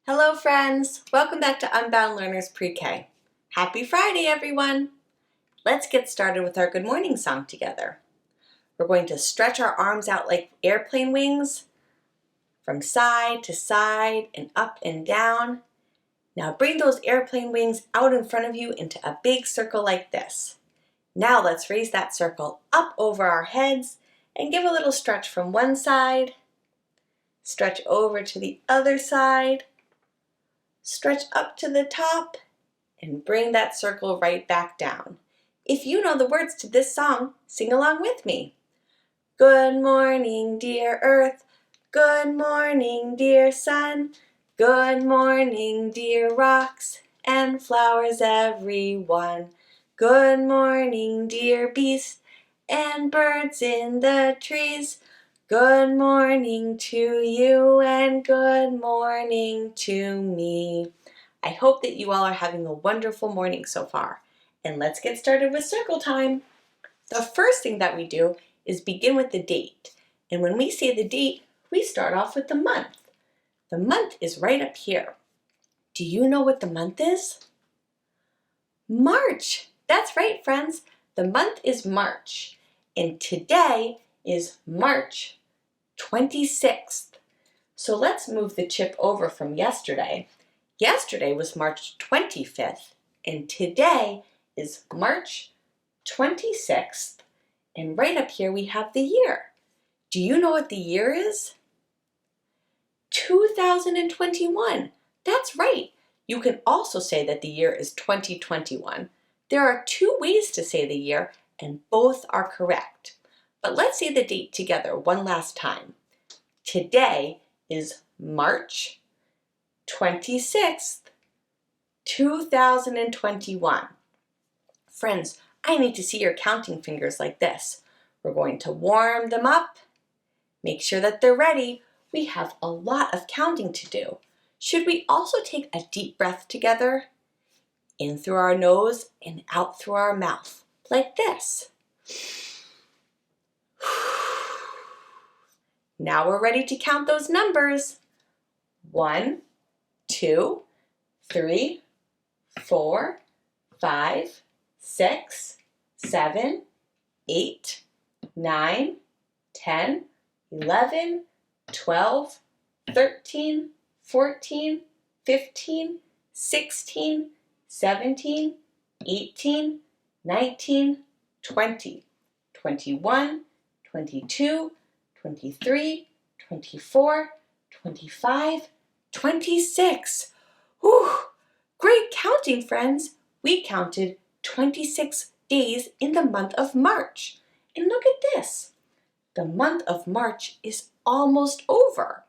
Hello friends, welcome back to Unbound Learners Pre-K. Happy Friday everyone! Let's get started with our good morning song together. We're going to stretch our arms out like airplane wings from side to side and up and down. Now bring those airplane wings out in front of you into a big circle like this. Now let's raise that circle up over our heads and give a little stretch from one side, stretch over to the other side, stretch up to the top, and bring that circle right back down. If you know the words to this song, sing along with me. Good morning, dear earth. Good morning, dear sun. Good morning, dear rocks and flowers everyone. Good morning, dear beasts and birds in the trees. Good morning to you and good morning to me. I hope that you all are having a wonderful morning so far. And let's get started with circle time. The first thing that we do is begin with the date. And when we say the date, we start off with the month. The month is right up here. Do you know what the month is? March. That's right, friends. The month is March. And today is March 26th. So let's move the chip over from yesterday. Yesterday was March 25th, and today is March 26th. And right up here we have the year. Do you know what the year is? 2021. That's right. You can also say that the year is 2021. There are two ways to say the year, and both are correct. But let's say the date together one last time. Today is March 26th, 2021. Friends, I need to see your counting fingers like this. We're going to warm them up. Make sure that they're ready. We have a lot of counting to do. Should we also take a deep breath together? In through our nose and out through our mouth, like this. Now we're ready to count those numbers. 1, 2, 3, 4, 5, 6, 7, 8, 9, 10, 11, 12, 13, 14, 15, 16, 17, 18, 19, 20, 21, 22, 23, 24, 25, 26. Whew! Great counting, friends. We counted 26 days in the month of March. And look at this. The month of March is almost over.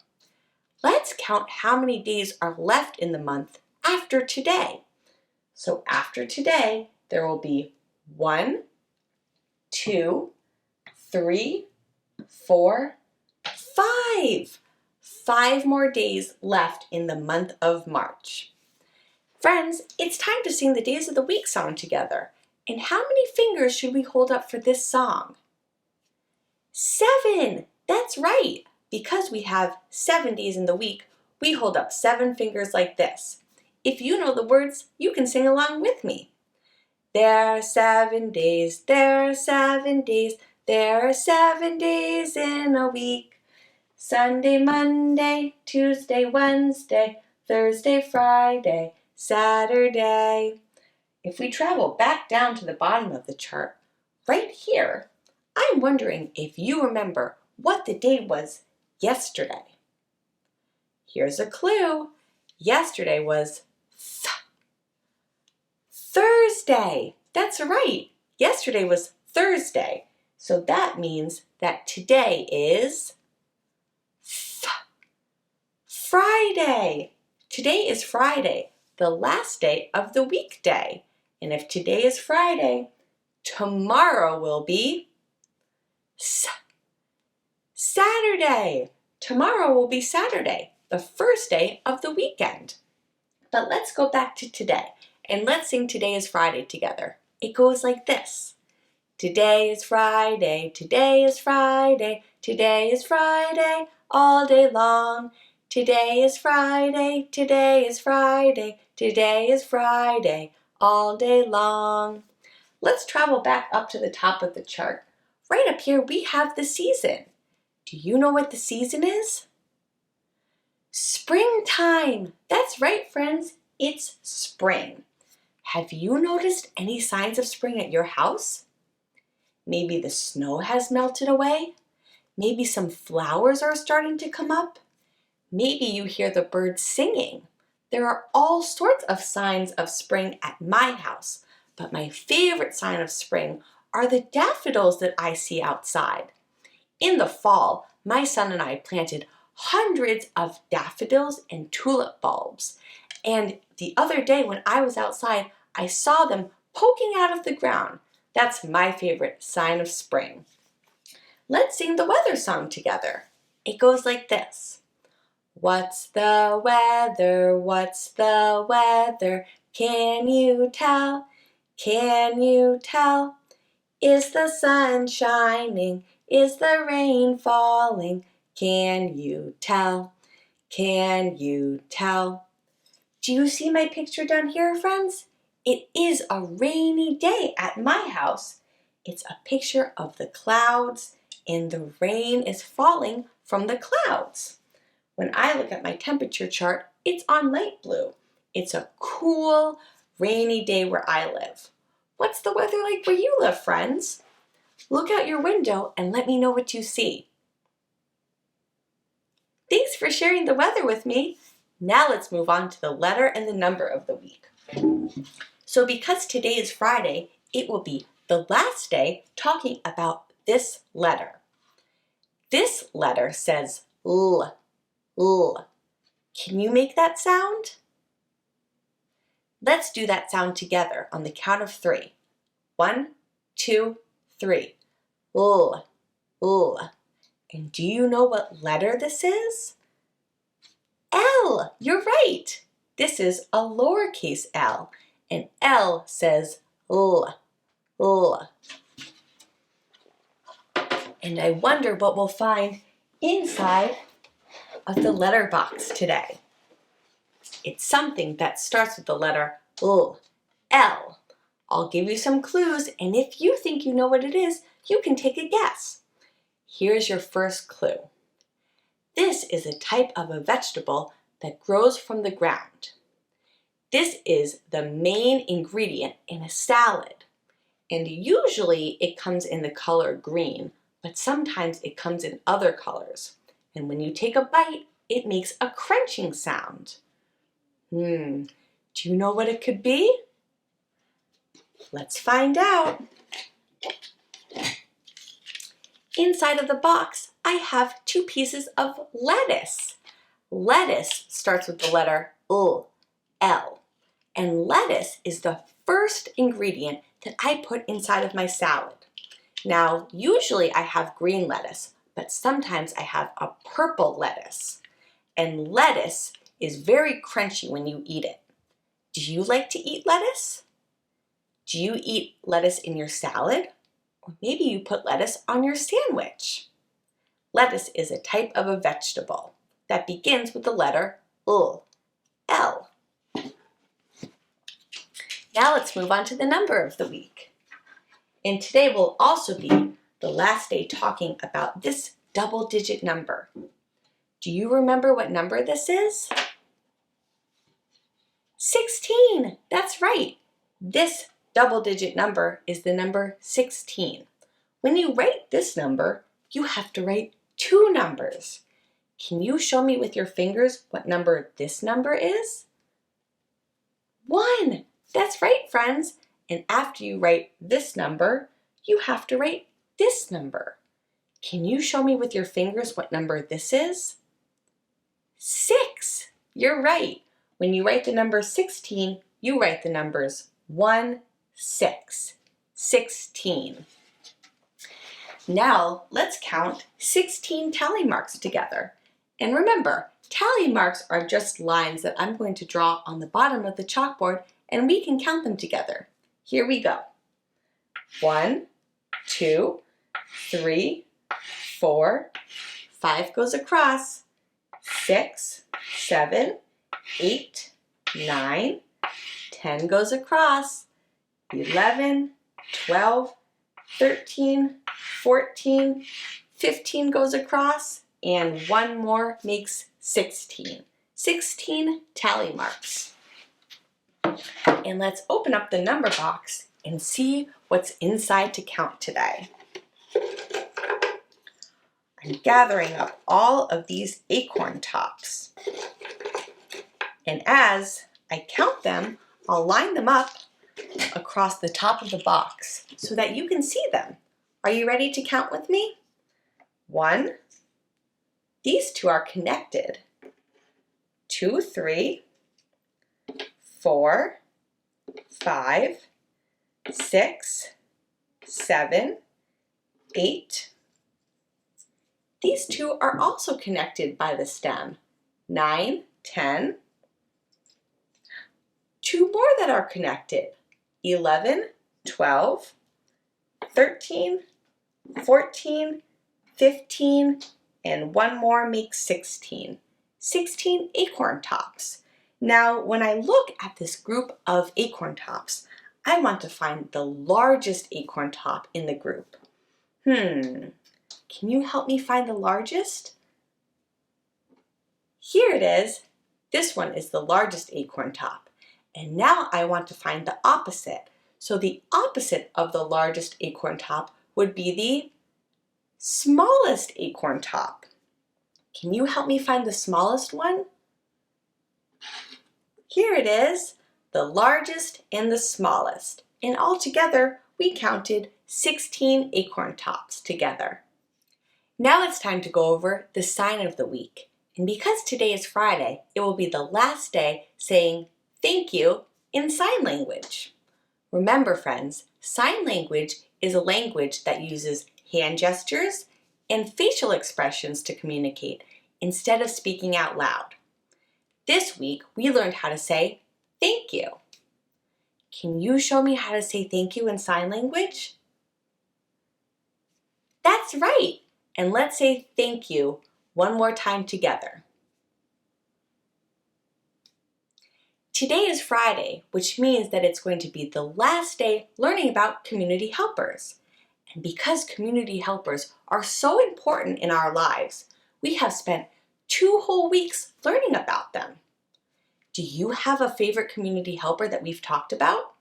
Let's count how many days are left in the month after today. So after today, there will be 1, 2, 3, 4, 5. 5 more days left in the month of March. Friends, it's time to sing the Days of the Week song together. And how many fingers should we hold up for this song? 7! That's right! Because we have 7 days in the week, we hold up 7 fingers like this. If you know the words, you can sing along with me. There are 7 days, there are 7 days, there are 7 days in a week. Sunday, Monday, Tuesday, Wednesday, Thursday, Friday, Saturday. If we travel back down to the bottom of the chart, right here, I'm wondering if you remember what the day was yesterday. Here's a clue. Yesterday was Thursday. That's right. Yesterday was Thursday. So that means that today is Friday. Today is Friday, the last day of the weekday. And if today is Friday, tomorrow will be Saturday. Tomorrow will be Saturday, the first day of the weekend. But let's go back to today and let's sing Today is Friday together. It goes like this. Today is Friday, today is Friday, today is Friday, all day long. Today is Friday, today is Friday, today is Friday, all day long. Let's travel back up to the top of the chart. Right up here we have the season. Do you know what the season is? Springtime! That's right, friends. It's spring. Have you noticed any signs of spring at your house? Maybe the snow has melted away. Maybe some flowers are starting to come up. Maybe you hear the birds singing. There are all sorts of signs of spring at my house, but my favorite sign of spring are the daffodils that I see outside. In the fall, my son and I planted hundreds of daffodils and tulip bulbs. And the other day when I was outside, I saw them poking out of the ground. That's my favorite sign of spring. Let's sing the weather song together. It goes like this. What's the weather? What's the weather? Can you tell? Can you tell? Is the sun shining? Is the rain falling? Can you tell? Can you tell? Do you see my picture down here, friends? It is a rainy day at my house. It's a picture of the clouds, and the rain is falling from the clouds. When I look at my temperature chart, it's on light blue. It's a cool, rainy day where I live. What's the weather like where you live, friends? Look out your window and let me know what you see. Thanks for sharing the weather with me. Now let's move on to the letter and the number of the week. So because today is Friday, it will be the last day talking about this letter. This letter says L. L. Can you make that sound? Let's do that sound together on the count of 3. 1, 2, 3. L. L. And do you know what letter this is? L. You're right. This is a lowercase l, and L says L. L. And I wonder what we'll find inside of the letter box today. It's something that starts with the letter L. L. I'll give you some clues, and if you think you know what it is, you can take a guess. Here's your first clue. This is a type of a vegetable that grows from the ground. This is the main ingredient in a salad, and usually it comes in the color green, but sometimes it comes in other colors. And when you take a bite, it makes a crunching sound. Do you know what it could be? Let's find out. Inside of the box, I have 2 pieces of lettuce. Lettuce starts with the letter L, L. And lettuce is the first ingredient that I put inside of my salad. Now, usually I have green lettuce, but sometimes I have a purple lettuce. And lettuce is very crunchy when you eat it. Do you like to eat lettuce? Do you eat lettuce in your salad? Or maybe you put lettuce on your sandwich. Lettuce is a type of a vegetable that begins with the letter L. L. Now let's move on to the number of the week. And today will also be the last day talking about this double-digit number. Do you remember what number this is? 16. That's right. This double-digit number is the number 16. When you write this number, you have to write 2 numbers. Can you show me with your fingers what number this number is? 1. That's right, friends. And after you write this number, you have to write this number. Can you show me with your fingers what number this is? 6. You're right. When you write the number 16, you write the numbers 1, 6. 16. Now let's count 16 tally marks together. And remember, tally marks are just lines that I'm going to draw on the bottom of the chalkboard, and we can count them together. Here we go. 1, 2, 3, 4, 5 goes across, 6, 7, 8, 9, 10 goes across, 11, 12, 13, 14, 15 goes across, and one more makes 16. 16 tally marks. And let's open up the number box and see what's inside to count today. I'm gathering up all of these acorn tops. And as I count them, I'll line them up across the top of the box so that you can see them. Are you ready to count with me? 1, these two are connected. 2, 3, 4, 5, 6, 7, 8. These two are also connected by the stem. 9, 10. 2 more that are connected. 11, 12, 13, 14, 15, and one more makes 16. 16 acorn tops. Now, when I look at this group of acorn tops, I want to find the largest acorn top in the group. Can you help me find the largest? Here it is. This one is the largest acorn top. And now I want to find the opposite. So the opposite of the largest acorn top would be the smallest acorn top. Can you help me find the smallest one? Here it is, the largest and the smallest. And altogether, we counted 16 acorn tops together. Now it's time to go over the sign of the week. And because today is Friday, it will be the last day saying thank you in sign language. Remember, friends, sign language is a language that uses hand gestures and facial expressions to communicate instead of speaking out loud. This week, we learned how to say thank you. Can you show me how to say thank you in sign language? That's right. And let's say thank you one more time together. Today is Friday, which means that it's going to be the last day learning about community helpers. And because community helpers are so important in our lives, we have spent 2 whole weeks learning about them. Do you have a favorite community helper that we've talked about?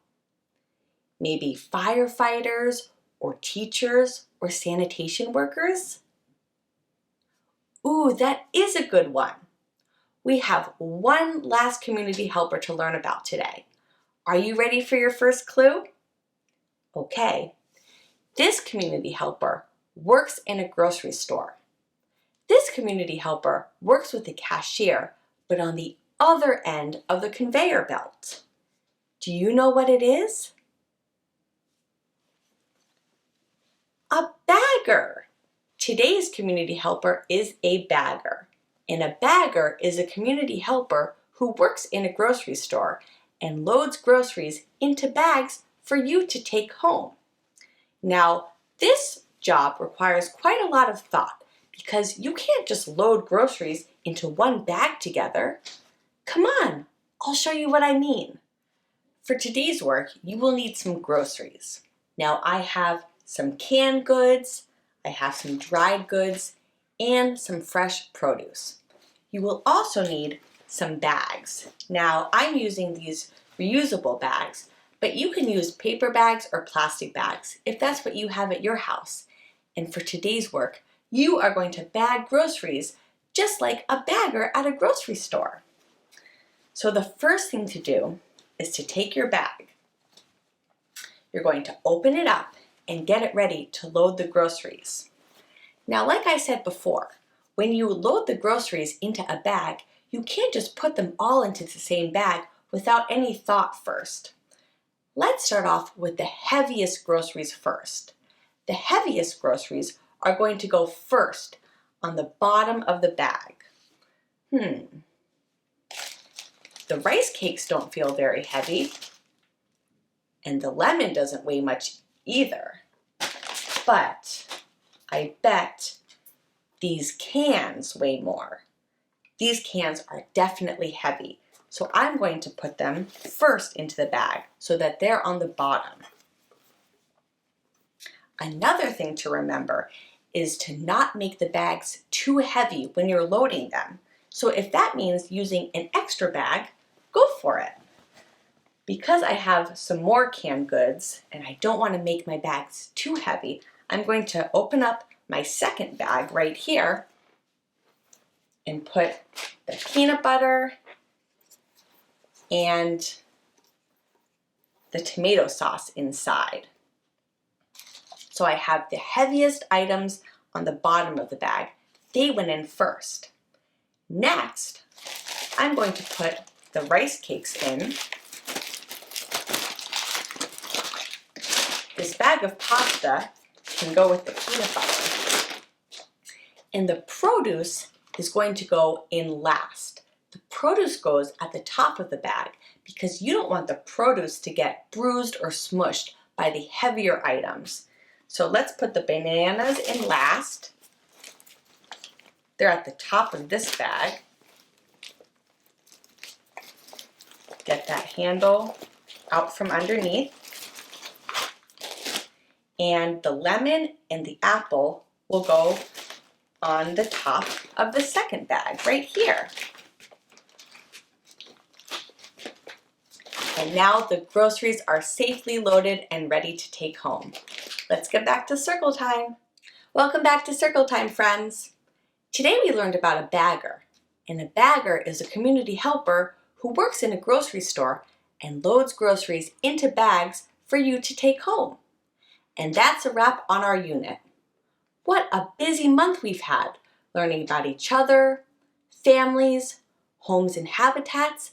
Maybe firefighters or teachers or sanitation workers? Ooh, that is a good one. We have one last community helper to learn about today. Are you ready for your first clue? Okay. This community helper works in a grocery store. This community helper works with the cashier, but on the other end of the conveyor belt. Do you know what it is? A bagger. Today's community helper is a bagger. And a bagger is a community helper who works in a grocery store and loads groceries into bags for you to take home. Now, this job requires quite a lot of thought because you can't just load groceries into one bag together. Come on, I'll show you what I mean. For today's work, you will need some groceries. Now, I have some canned goods, I have some dried goods, and some fresh produce. You will also need some bags. Now, I'm using these reusable bags, but you can use paper bags or plastic bags if that's what you have at your house. And for today's work, you are going to bag groceries just like a bagger at a grocery store. So the first thing to do is to take your bag. You're going to open it up and get it ready to load the groceries. Now, like I said before, when you load the groceries into a bag, you can't just put them all into the same bag without any thought first. Let's start off with the heaviest groceries first. The heaviest groceries are going to go first on the bottom of the bag. The rice cakes don't feel very heavy, and the lemon doesn't weigh much either. But I bet these cans weigh more. These cans are definitely heavy, so I'm going to put them first into the bag so that they're on the bottom. Another thing to remember is to not make the bags too heavy when you're loading them. So if that means using an extra bag, go for it. Because I have some more canned goods and I don't want to make my bags too heavy, I'm going to open up my second bag right here and put the peanut butter and the tomato sauce inside. So I have the heaviest items on the bottom of the bag. They went in first. Next, I'm going to put the rice cakes in. This bag of pasta can go with the peanut butter. And the produce is going to go in last. The produce goes at the top of the bag because you don't want the produce to get bruised or smushed by the heavier items. So let's put the bananas in last. They're at the top of this bag. Get that handle out from underneath. And the lemon and the apple will go on the top of the second bag, right here. And now the groceries are safely loaded and ready to take home. Let's get back to circle time. Welcome back to circle time, friends. Today we learned about a bagger. And a bagger is a community helper who works in a grocery store and loads groceries into bags for you to take home. And that's a wrap on our unit. What a busy month we've had, learning about each other, families, homes and habitats,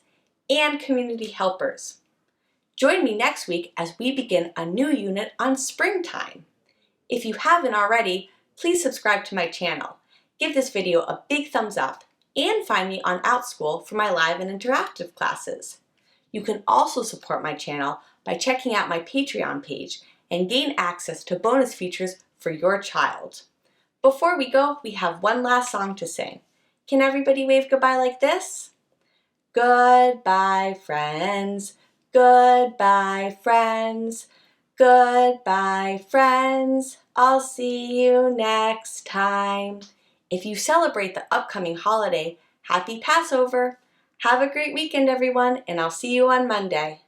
and community helpers. Join me next week as we begin a new unit on springtime. If you haven't already, please subscribe to my channel. Give this video a big thumbs up and find me on OutSchool for my live and interactive classes. You can also support my channel by checking out my Patreon page and gain access to bonus features for your child. Before we go, we have one last song to sing. Can everybody wave goodbye like this? Goodbye, friends. Goodbye, friends. Goodbye, friends. I'll see you next time. If you celebrate the upcoming holiday, happy Passover. Have a great weekend, everyone, and I'll see you on Monday.